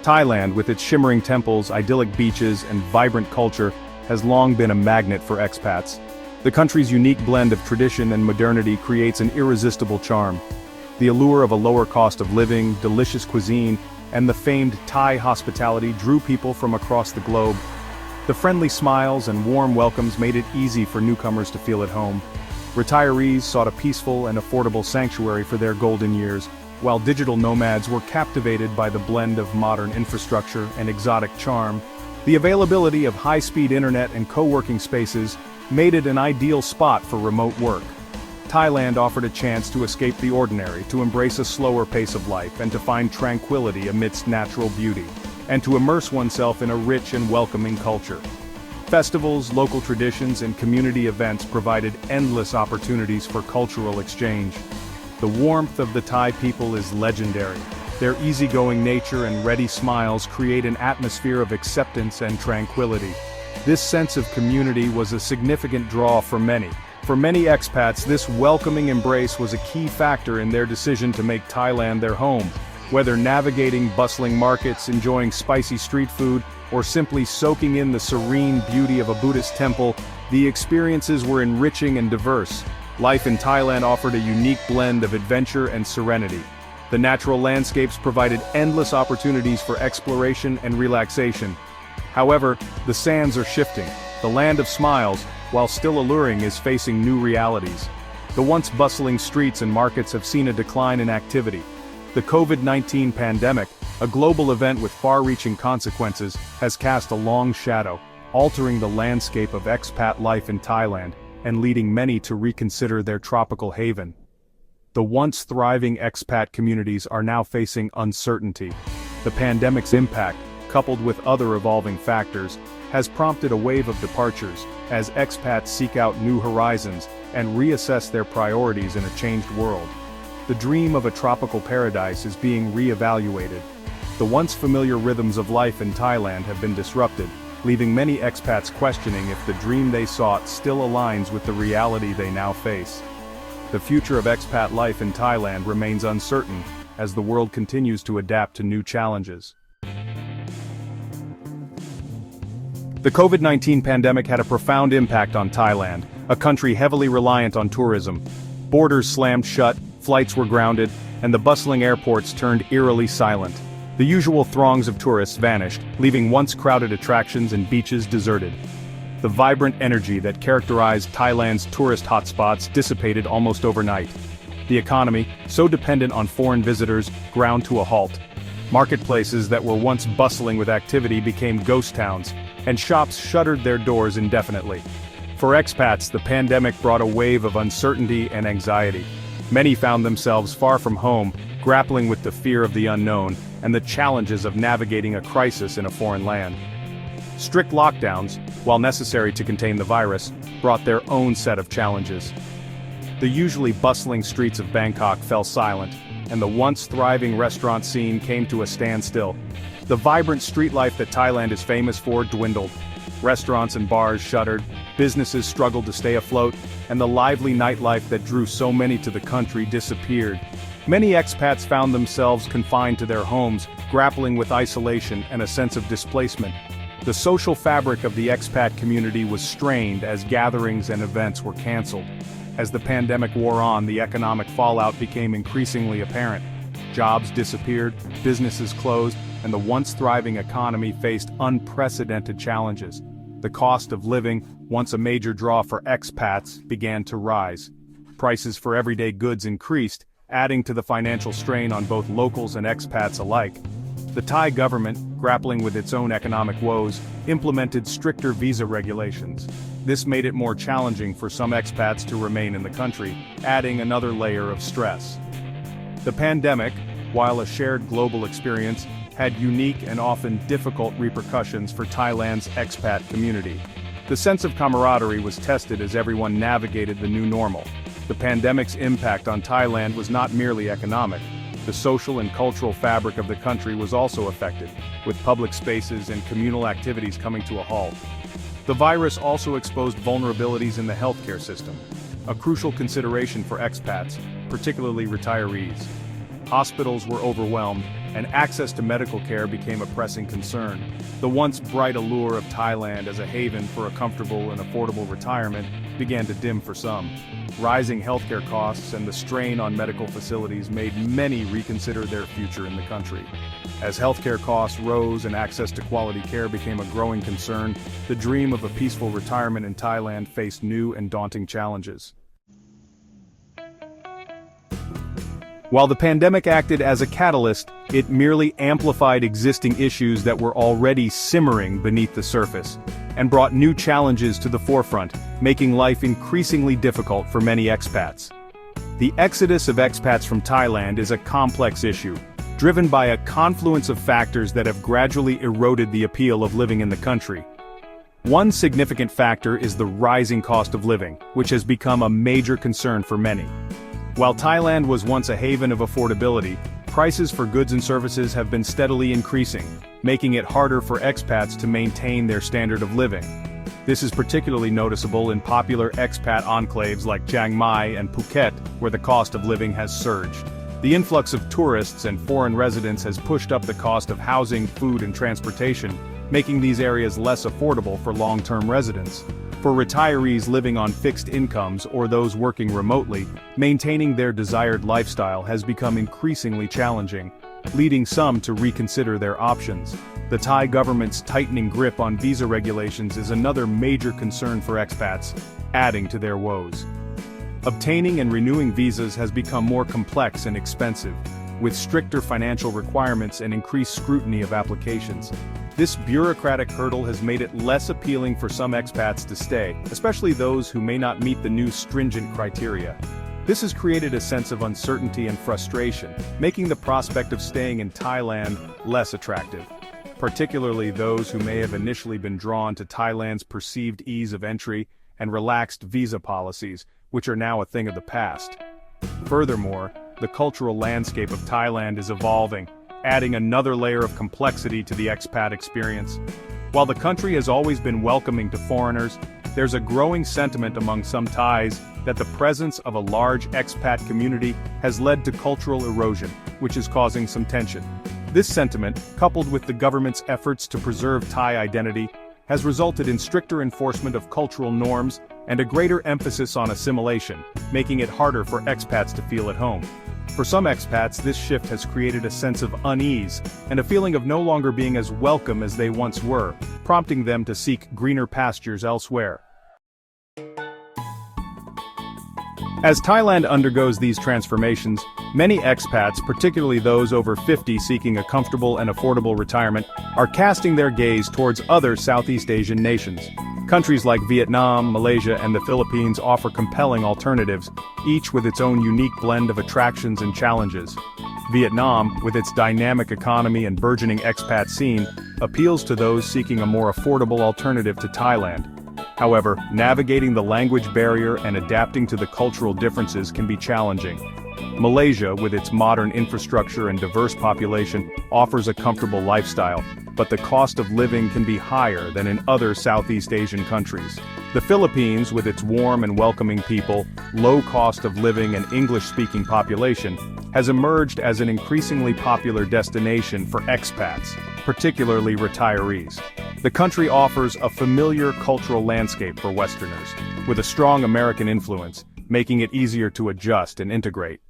Thailand, with its shimmering temples, idyllic beaches, and vibrant culture, has long been a magnet for expats. The country's unique blend of tradition and modernity creates an irresistible charm. The allure of a lower cost of living, delicious cuisine, and the famed Thai hospitality drew people from across the globe. The friendly smiles and warm welcomes made it easy for newcomers to feel at home. Retirees sought a peaceful and affordable sanctuary for their golden years, while digital nomads were captivated by the blend of modern infrastructure and exotic charm. The availability of high-speed internet and co-working spaces made it an ideal spot for remote work. Thailand offered a chance to escape the ordinary, to embrace a slower pace of life, and to find tranquility amidst natural beauty, and to immerse oneself in a rich and welcoming culture. Festivals, local traditions, and community events provided endless opportunities for cultural exchange. The warmth of the Thai people is legendary. Their easygoing nature and ready smiles create an atmosphere of acceptance and tranquility. This sense of community was a significant draw for many. For many expats, this welcoming embrace was a key factor in their decision to make Thailand their home. Whether navigating bustling markets, enjoying spicy street food, or simply soaking in the serene beauty of a Buddhist temple, the experiences were enriching and diverse. Life in Thailand offered a unique blend of adventure and serenity. The natural landscapes provided endless opportunities for exploration and relaxation. However, the sands are shifting. The land of smiles, while still alluring, is facing new realities. The once bustling streets and markets have seen a decline in activity. The COVID-19 pandemic, a global event with far-reaching consequences, has cast a long shadow, altering the landscape of expat life in Thailand, and leading many to reconsider their tropical haven. The once thriving expat communities are now facing uncertainty. The pandemic's impact, coupled with other evolving factors, has prompted a wave of departures, as expats seek out new horizons and reassess their priorities in a changed world. The dream of a tropical paradise is being re-evaluated. The once familiar rhythms of life in Thailand have been disrupted, leaving many expats questioning if the dream they sought still aligns with the reality they now face. The future of expat life in Thailand remains uncertain as the world continues to adapt to new challenges. The COVID-19 pandemic had a profound impact on Thailand, a country heavily reliant on tourism. Borders slammed shut, flights were grounded, and the bustling airports turned eerily silent. The usual throngs of tourists vanished, leaving once crowded attractions and beaches deserted. The vibrant energy that characterized Thailand's tourist hotspots dissipated almost overnight. The economy, so dependent on foreign visitors, ground to a halt. Marketplaces that were once bustling with activity became ghost towns, and shops shuttered their doors indefinitely. For expats, the pandemic brought a wave of uncertainty and anxiety. Many found themselves far from home, grappling with the fear of the unknown and the challenges of navigating a crisis in a foreign land. Strict lockdowns, while necessary to contain the virus, brought their own set of challenges. The usually bustling streets of Bangkok fell silent, and the once thriving restaurant scene came to a standstill. The vibrant street life that Thailand is famous for dwindled. Restaurants and bars shuttered, businesses struggled to stay afloat, and the lively nightlife that drew so many to the country disappeared. Many expats found themselves confined to their homes, grappling with isolation and a sense of displacement. The social fabric of the expat community was strained as gatherings and events were canceled. As the pandemic wore on, the economic fallout became increasingly apparent. Jobs disappeared, businesses closed, and the once thriving economy faced unprecedented challenges. The cost of living, once a major draw for expats, began to rise. Prices for everyday goods increased, adding to the financial strain on both locals and expats alike. The Thai government, grappling with its own economic woes, implemented stricter visa regulations. This made it more challenging for some expats to remain in the country, adding another layer of stress. The pandemic, while a shared global experience, had unique and often difficult repercussions for Thailand's expat community. The sense of camaraderie was tested as everyone navigated the new normal. The pandemic's impact on Thailand was not merely economic. The social and cultural fabric of the country was also affected, with public spaces and communal activities coming to a halt. The virus also exposed vulnerabilities in the healthcare system, a crucial consideration for expats, particularly retirees. hospitals were overwhelmed, and access to medical care became a pressing concern. The once bright allure of Thailand as a haven for a comfortable and affordable retirement began to dim for some. Rising healthcare costs and the strain on medical facilities made many reconsider their future in the country. As healthcare costs rose and access to quality care became a growing concern, the dream of a peaceful retirement in Thailand faced new and daunting challenges. While the pandemic acted as a catalyst, it merely amplified existing issues that were already simmering beneath the surface, and brought new challenges to the forefront, making life increasingly difficult for many expats. The exodus of expats from Thailand is a complex issue, driven by a confluence of factors that have gradually eroded the appeal of living in the country. One significant factor is the rising cost of living, which has become a major concern for many. While Thailand was once a haven of affordability, prices for goods and services have been steadily increasing, making it harder for expats to maintain their standard of living. This is particularly noticeable in popular expat enclaves like Chiang Mai and Phuket, where the cost of living has surged. The influx of tourists and foreign residents has pushed up the cost of housing, food, and transportation, making these areas less affordable for long-term residents. For retirees living on fixed incomes or those working remotely, maintaining their desired lifestyle has become increasingly challenging, leading some to reconsider their options. The Thai government's tightening grip on visa regulations is another major concern for expats, adding to their woes. Obtaining and renewing visas has become more complex and expensive, with stricter financial requirements and increased scrutiny of applications. This bureaucratic hurdle has made it less appealing for some expats to stay, especially those who may not meet the new stringent criteria. This has created a sense of uncertainty and frustration, making the prospect of staying in Thailand less attractive, particularly those who may have initially been drawn to Thailand's perceived ease of entry and relaxed visa policies, which are now a thing of the past. Furthermore, the cultural landscape of Thailand is evolving, adding another layer of complexity to the expat experience. While the country has always been welcoming to foreigners, there's a growing sentiment among some Thais that the presence of a large expat community has led to cultural erosion, which is causing some tension. This sentiment, coupled with the government's efforts to preserve Thai identity, has resulted in stricter enforcement of cultural norms and a greater emphasis on assimilation, making it harder for expats to feel at home. For some expats, this shift has created a sense of unease and a feeling of no longer being as welcome as they once were, prompting them to seek greener pastures elsewhere. As Thailand undergoes these transformations, many expats, particularly those over 50 seeking a comfortable and affordable retirement, are casting their gaze towards other Southeast Asian nations. Countries like Vietnam, Malaysia, and the Philippines offer compelling alternatives, each with its own unique blend of attractions and challenges. Vietnam, with its dynamic economy and burgeoning expat scene, appeals to those seeking a more affordable alternative to Thailand. However, navigating the language barrier and adapting to the cultural differences can be challenging. Malaysia, with its modern infrastructure and diverse population, offers a comfortable lifestyle, but the cost of living can be higher than in other Southeast Asian countries. The Philippines, with its warm and welcoming people, low cost of living and English-speaking population, has emerged as an increasingly popular destination for expats, particularly retirees. The country offers a familiar cultural landscape for Westerners, with a strong American influence, making it easier to adjust and integrate.